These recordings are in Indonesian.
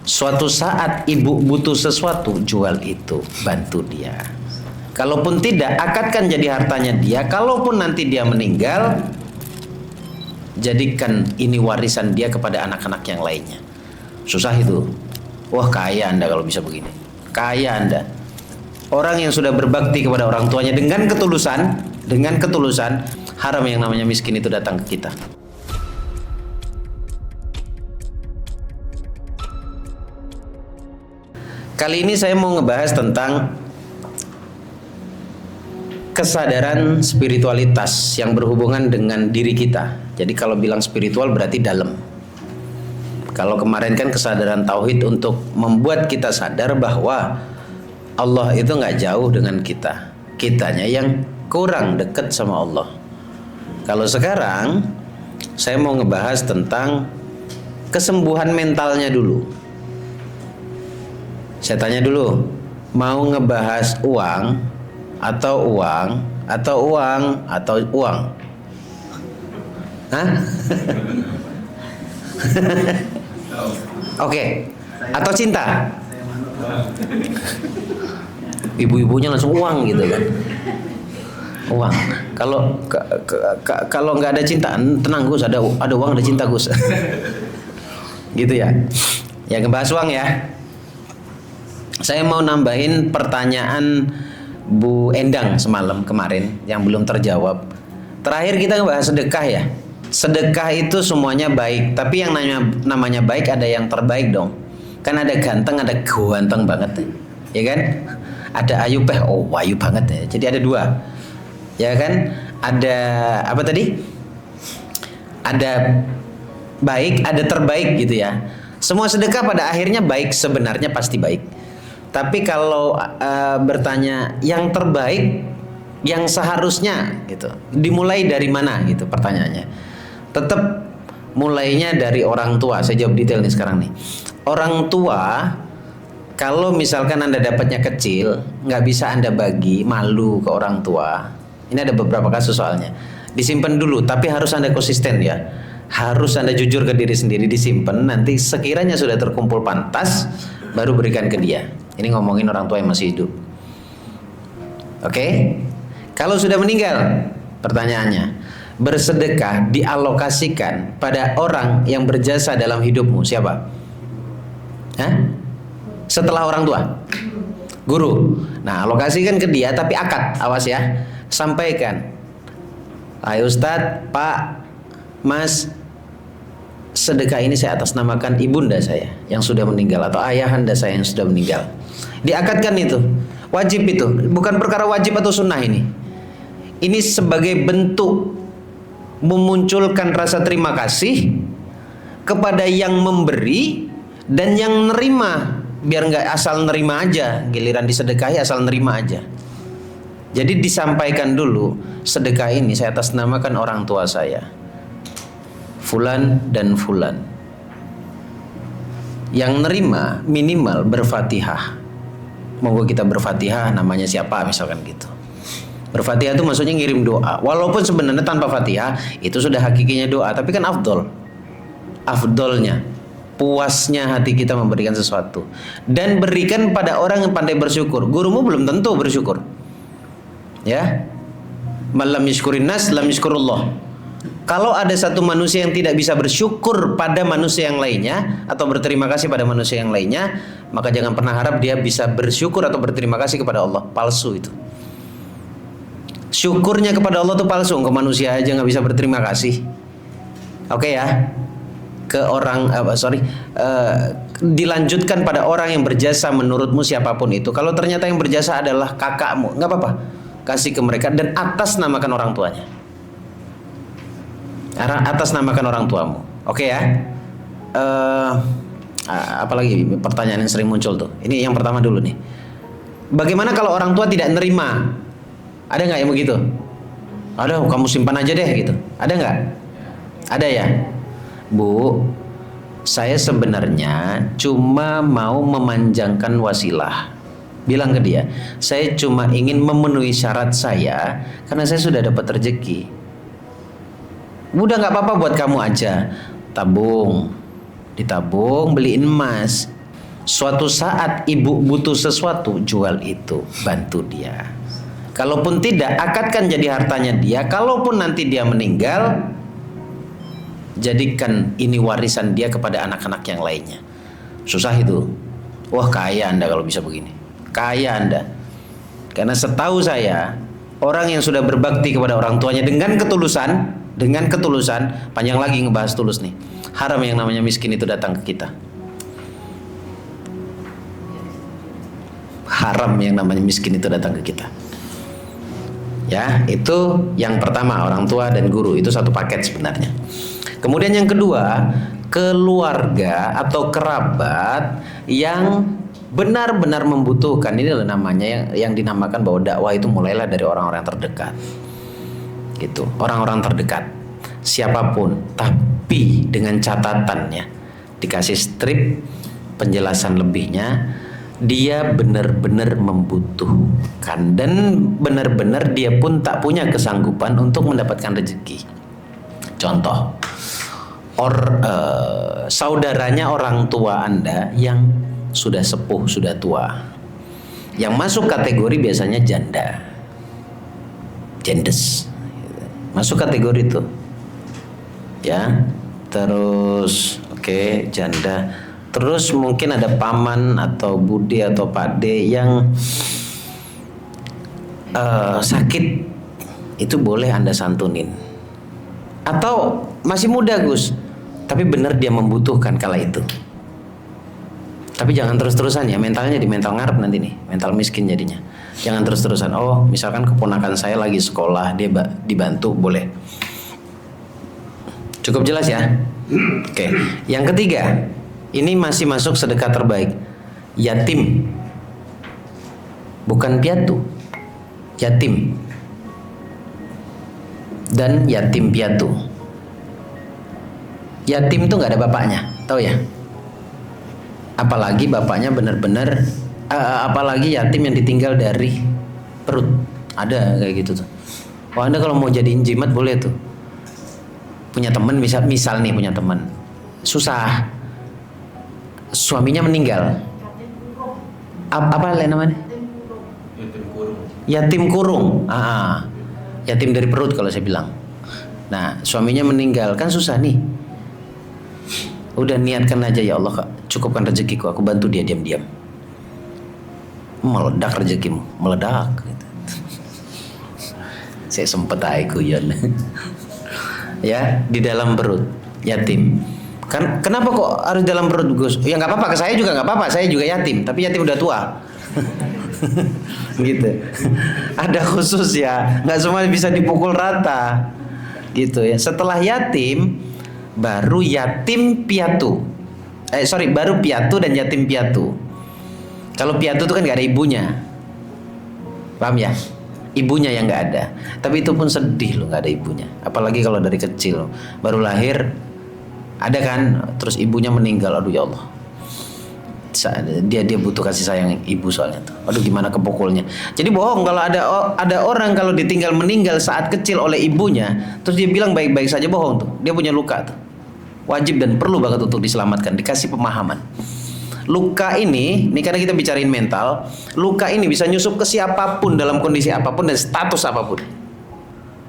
Suatu saat ibu butuh sesuatu, jual itu, bantu dia. Kalaupun tidak, akadkan jadi hartanya dia. Kalaupun nanti dia meninggal, jadikan ini warisan dia kepada anak-anak yang lainnya. Susah itu. Wah, kaya Anda kalau bisa begini. Kaya Anda. Orang yang sudah berbakti kepada orang tuanya dengan ketulusan, haram yang namanya miskin itu datang ke kita. Kali ini saya mau ngebahas tentang kesadaran spiritualitas yang berhubungan dengan diri kita. Jadi kalau bilang spiritual berarti dalam. Kalau kemarin kan kesadaran tauhid untuk membuat kita sadar bahwa Allah itu nggak jauh dengan kita. Kitanya yang kurang dekat sama Allah. Kalau sekarang saya mau ngebahas tentang kesembuhan mentalnya dulu. Saya tanya dulu, mau ngebahas uang atau uang atau uang atau uang? Hah? Oke. Atau cinta? Ibu-ibunya langsung uang gitu kan? Uang. Kalau nggak ada cinta, tenang Gus, ada uang ada cinta Gus. Gitu ya. Ya ngebahas uang ya. Saya mau nambahin pertanyaan Bu Endang semalam kemarin yang belum terjawab. Terakhir kita ngebahas sedekah ya. Sedekah itu semuanya baik, tapi yang namanya baik ada yang terbaik dong. Kan ada ganteng, ada ganteng banget, ya kan? Ada ayu ayu banget ya. Jadi ada dua, ya kan? Ada apa tadi? Ada baik, ada terbaik gitu ya. Semua sedekah pada akhirnya baik, sebenarnya pasti baik. Tapi kalau bertanya yang terbaik, yang seharusnya gitu, dimulai dari mana gitu pertanyaannya. Tetap mulainya dari orang tua. Saya jawab detail nih sekarang nih. Orang tua, kalau misalkan Anda dapatnya kecil, nggak bisa Anda bagi, malu ke orang tua. Ini ada beberapa kasus soalnya. Disimpan dulu, tapi harus Anda konsisten ya. Harus Anda jujur ke diri sendiri, disimpan. Nanti sekiranya sudah terkumpul pantas, baru berikan ke dia. Ini ngomongin orang tua yang masih hidup. Oke? Kalau sudah meninggal, pertanyaannya, bersedekah dialokasikan pada orang yang berjasa dalam hidupmu. Siapa? Hah? Setelah orang tua? Guru. Nah, alokasikan ke dia, tapi akad. Awas ya. Sampaikan. Ayo Ustadz, Pak, Mas, sedekah ini saya atasnamakan ibunda saya yang sudah meninggal atau ayahanda saya yang sudah meninggal. Diakadkan itu, wajib itu, bukan perkara wajib atau sunnah ini. Ini sebagai bentuk memunculkan rasa terima kasih kepada yang memberi dan yang nerima, biar nggak asal nerima aja, giliran disedekahi asal nerima aja. Jadi disampaikan dulu, sedekah ini saya atasnamakan orang tua saya, Fulan dan Fulan. Yang nerima minimal berfatihah. Monggo kita berfatihah, namanya siapa misalkan gitu. Berfatihah itu maksudnya ngirim doa. Walaupun sebenarnya tanpa fatihah itu sudah hakikinya doa, tapi kan afdolnya, puasnya hati kita memberikan sesuatu. Dan berikan pada orang yang pandai bersyukur. Gurumu belum tentu bersyukur. Ya. Malam yashkurin nas lam yashkurullah. Kalau ada satu manusia yang tidak bisa bersyukur pada manusia yang lainnya atau berterima kasih pada manusia yang lainnya, maka jangan pernah harap dia bisa bersyukur atau berterima kasih kepada Allah. Palsu itu. Syukurnya kepada Allah itu palsu. Ke manusia aja nggak bisa berterima kasih. Oke ya. Ke orang dilanjutkan pada orang yang berjasa menurutmu siapapun itu. Kalau ternyata yang berjasa adalah kakakmu, nggak apa-apa. Kasih ke mereka dan atas namakan orang tuanya. Atas namakan orang tuamu. Oke ya. Apalagi pertanyaan yang sering muncul tuh. Ini yang pertama dulu nih. Bagaimana kalau orang tua tidak nerima? Ada nggak yang begitu? Ada, kamu simpan aja deh gitu. Ada nggak? Ada ya. Bu, saya sebenarnya cuma mau memanjangkan wasilah. Bilang ke dia, saya cuma ingin memenuhi syarat saya karena saya sudah dapat rezeki. Udah nggak apa-apa buat kamu aja, tabung, ditabung, beliin emas. Suatu saat ibu butuh sesuatu, jual itu, bantu dia. Kalaupun tidak, akadkan jadi hartanya dia. Kalaupun nanti dia meninggal, jadikan ini warisan dia kepada anak-anak yang lainnya. Susah itu. Wah, kaya Anda kalau bisa begini. Kaya Anda. Karena setahu saya, orang yang sudah berbakti kepada orang tuanya dengan ketulusan, panjang lagi ngebahas tulus nih. Haram yang namanya miskin itu datang ke kita. Haram yang namanya miskin itu datang ke kita. Ya, itu yang pertama, orang tua dan guru, itu satu paket sebenarnya. Kemudian yang kedua, keluarga atau kerabat yang benar-benar membutuhkan. Ini adalah namanya yang dinamakan bahwa dakwah itu mulailah dari orang-orang terdekat. Gitu, orang-orang terdekat. Siapapun, tapi dengan catatannya, dikasih strip penjelasan lebihnya, dia benar-benar membutuhkan dan benar-benar dia pun tak punya kesanggupan untuk mendapatkan rezeki. Contoh, saudaranya orang tua Anda yang sudah sepuh, sudah tua, yang masuk kategori biasanya janda, jendes, masuk kategori itu, ya. Terus oke, janda. Terus mungkin ada paman atau bude atau pade yang sakit, itu boleh Anda santunin. Atau masih muda Gus, tapi benar dia membutuhkan kala itu. Tapi jangan terus-terusan ya, mentalnya di mental ngarep nanti nih, mental miskin jadinya. Jangan terus-terusan. Oh, misalkan keponakan saya lagi sekolah, dia dibantu, boleh. Cukup jelas ya? Oke. Yang ketiga, ini masih masuk sedekah terbaik. Yatim. Bukan piatu. Yatim. Dan yatim piatu. Yatim itu nggak ada bapaknya, tahu ya? Apalagi bapaknya benar-benar, apalagi yatim yang ditinggal dari perut. Ada kayak gitu tuh. Oh, Anda kalau mau jadiin jimat boleh tuh. Punya teman, misal nih punya teman. Susah. Suaminya meninggal. Apa namanya? Yatim kurung. Yatim dari perut kalau saya bilang. Nah, suaminya meninggal, kan susah nih. Udah niatkan aja, ya Allah, cukupkan rezekiku, aku bantu dia diam-diam. Meledak rezekimu, meledak. Saya sempet guyon. Ya, di dalam perut yatim. Kan kenapa kok harus dalam perut Gus? Ya nggak apa-apa, ke saya juga nggak apa-apa, saya juga yatim, tapi yatim udah tua. Gitu. Ada khusus ya, nggak semua bisa dipukul rata. Gitu ya. Setelah yatim, baru yatim piatu. Baru piatu dan yatim piatu. Kalau piatu itu kan nggak ada ibunya, paham ya? Ibunya yang nggak ada. Tapi itu pun sedih loh, nggak ada ibunya. Apalagi kalau dari kecil, baru lahir. Ada kan, terus ibunya meninggal, aduh ya Allah. Dia butuh kasih sayang ibu soalnya tuh. Aduh gimana kepukulnya. Jadi bohong kalau ada orang kalau ditinggal meninggal saat kecil oleh ibunya, terus dia bilang baik-baik saja, bohong tuh. Dia punya luka tuh. Wajib dan perlu banget untuk diselamatkan, dikasih pemahaman. Luka ini karena kita bicarain mental, luka ini bisa nyusup ke siapapun dalam kondisi apapun dan status apapun.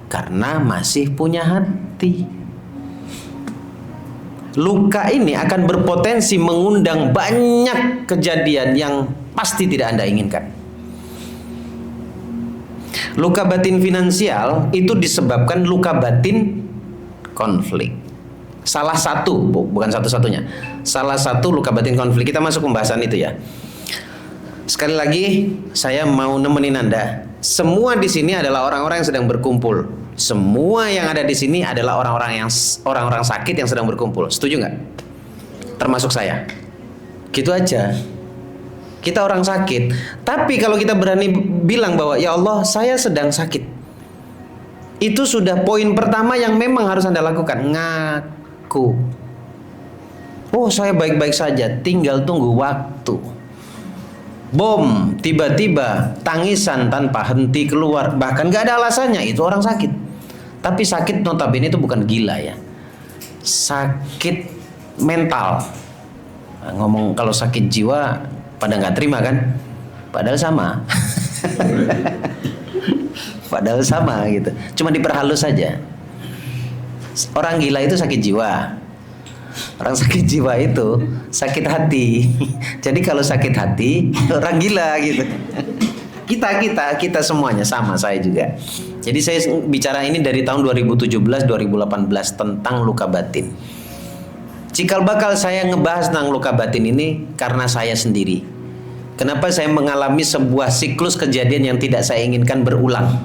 Karena masih punya hati. Luka ini akan berpotensi mengundang banyak kejadian yang pasti tidak Anda inginkan. Luka batin finansial itu disebabkan luka batin konflik. Salah satu, bukan satu-satunya. Salah satu luka batin konflik. Kita masuk pembahasan itu ya. Sekali lagi saya mau nemenin Anda. Semua di sini adalah orang-orang yang sedang berkumpul. Semua yang ada di sini adalah orang-orang sakit yang sedang berkumpul. Setuju nggak? Termasuk saya. Gitu aja. Kita orang sakit. Tapi kalau kita berani bilang bahwa ya Allah, saya sedang sakit, itu sudah poin pertama yang memang harus Anda lakukan. Ngaku. Oh, saya baik-baik saja, tinggal tunggu waktu. Bom, tiba-tiba tangisan tanpa henti keluar, bahkan gak ada alasannya, itu orang sakit. Tapi sakit notabene itu bukan gila ya, sakit mental. Ngomong kalau sakit jiwa pada nggak terima kan? Padahal sama. Padahal sama gitu. Cuma diperhalus saja. Orang gila itu sakit jiwa. Orang sakit jiwa itu sakit hati. Jadi kalau sakit hati orang gila gitu. Kita semuanya sama, saya juga. Jadi saya bicara ini dari tahun 2017-2018 tentang luka batin. Cikal bakal saya ngebahas tentang luka batin ini karena saya sendiri. Kenapa saya mengalami sebuah siklus kejadian yang tidak saya inginkan berulang.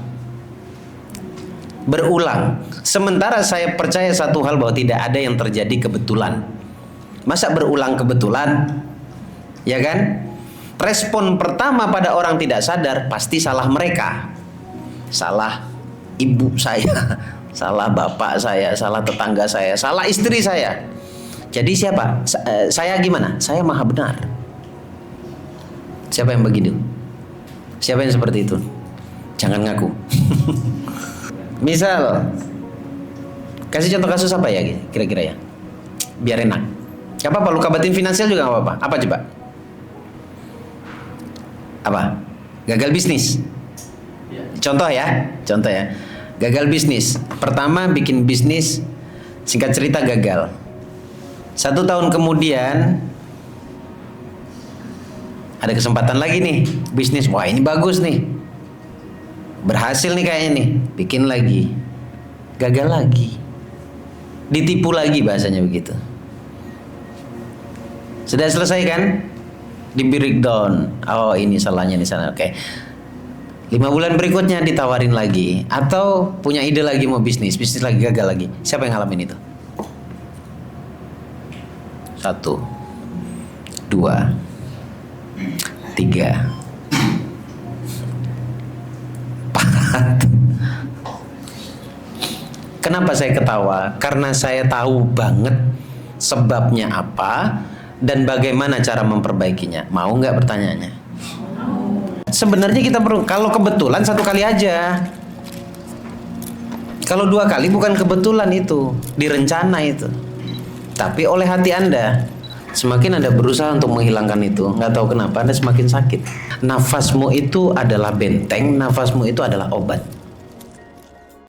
Sementara saya percaya satu hal, bahwa tidak ada yang terjadi kebetulan. Masa berulang kebetulan? Ya kan? Respon pertama pada orang tidak sadar pasti salah mereka. Salah ibu saya, salah bapak saya, salah tetangga saya, salah istri saya. Jadi siapa? Saya gimana? Saya maha benar. Siapa yang begitu? Siapa yang seperti itu? Jangan ngaku. Misal, kasih contoh kasus apa ya kira-kira ya? Biar enak. Gak apa-apa, luka batin finansial juga gak apa-apa. Apa coba? Apa? Gagal bisnis. Contoh ya. Gagal bisnis. Pertama bikin bisnis, singkat cerita gagal. 1 tahun kemudian ada kesempatan lagi nih bisnis. Wah, ini bagus nih, berhasil nih kayaknya nih. Bikin lagi, gagal lagi, ditipu lagi, bahasanya begitu. Sudah selesai kan? Di breakdown. Oh, ini salahnya di sana. Oke. 5 bulan berikutnya ditawarin lagi, atau punya ide lagi mau bisnis lagi, gagal lagi. Siapa yang ngalamin itu? 1, 2, 3, 4. Kenapa saya ketawa? Karena saya tahu banget sebabnya apa dan bagaimana cara memperbaikinya. Mau nggak pertanyaannya? Sebenarnya kita perlu, kalau kebetulan 1 kali aja. Kalau 2 kali bukan kebetulan, itu direncana itu. Tapi oleh hati Anda, semakin Anda berusaha untuk menghilangkan itu, nggak tahu kenapa Anda semakin sakit. Nafasmu itu adalah benteng, nafasmu itu adalah obat.